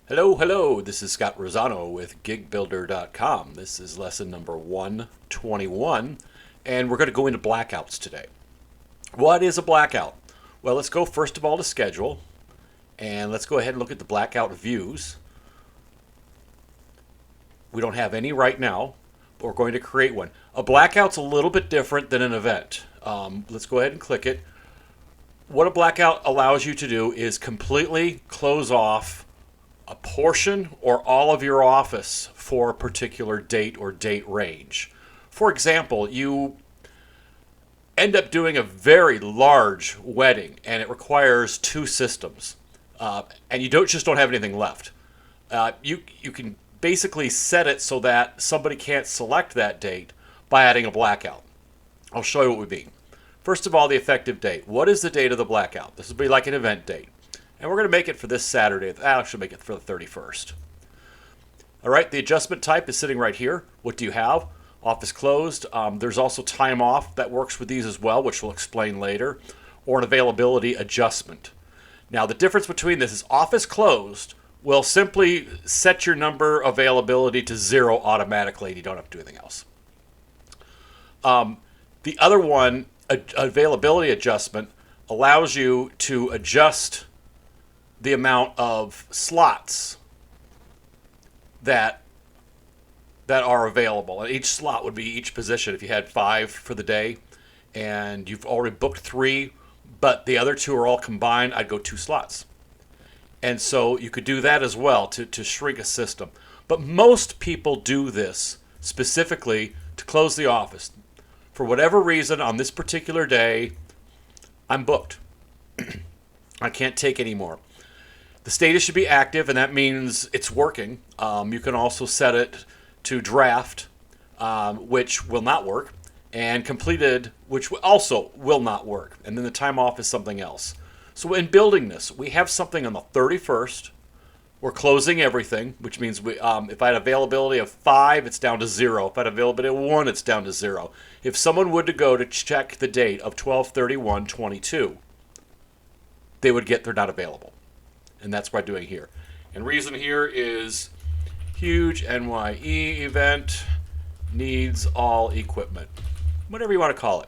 Hello, this is Scott Rosano with Gigbuilder.com. This is lesson number 121, and we're going to go into blackouts today. What is a blackout? Well, let's go first of all to schedule, and let's go ahead and look at the blackout views. We don't have any right now, but we're going to create one. A blackout's a little bit different than an event. Let's go ahead and click it. What a blackout allows you to do is completely close off a portion or all of your office for a particular date or date range. For example, you end up doing a very large wedding and it requires two systems, and you don't have anything left. You can basically set it so that somebody can't select that date by adding a blackout. I'll show you what we mean. First of all, the effective date. What is the date of the blackout? This will be like an event date. And we're going to make it for this Saturday. I'll actually make it for the 31st. All right, the adjustment type is sitting right here. What do you have? Office closed. There's also time off that works with these as well, which we'll explain later, or an availability adjustment. Now, the difference between this is office closed will simply set your number availability to 0 automatically, and you don't have to do anything else. The other one, availability adjustment, allows you to adjust the amount of slots that are available. And each slot would be each position. If you had 5 for the day and you've already booked 3, but the other 2 are all combined, I'd go 2 slots. And so you could do that as well to shrink a system. But most people do this specifically to close the office. For whatever reason, on this particular day, I'm booked. I can't take any more. The status should be active, and that means it's working. You can also set it to draft, which will not work, and completed, which also will not work. And then the time off is something else. So in building this, we have something on the 31st. We're closing everything, which means if I had availability of 5, it's down to 0. If I had availability of 1, it's down to 0. If someone would to go to check the date of 12/31/22, they would get they're not available. And that's what I'm doing here. And reason here is huge NYE event needs all equipment. Whatever you want to call it.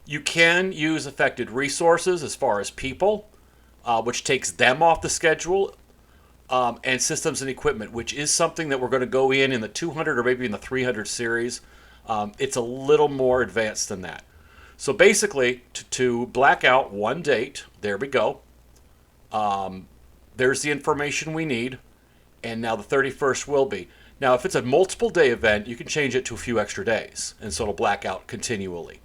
You can use affected resources as far as people, which takes them off the schedule, and systems and equipment, which is something that we're going to go in the 200 or maybe in the 300 series. It's a little more advanced than that. So basically, to black out one date, there we go. There's the information we need, and now the 31st will be. Now, if it's a multiple day event, you can change it to a few extra days, and so it'll black out continually.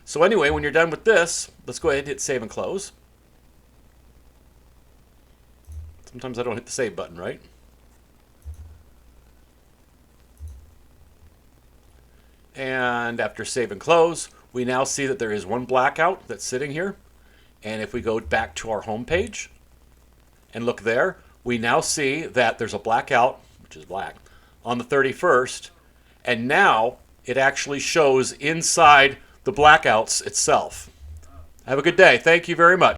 So anyway, when you're done with this, let's go ahead and hit save and close. Sometimes I don't hit the save button, right? And after save and close, we now see that there is one blackout that's sitting here. And if we go back to our home page and look there, we now see that there's a blackout, which is black, on the 31st. And now it actually shows inside the blackouts itself. Have a good day. Thank you very much.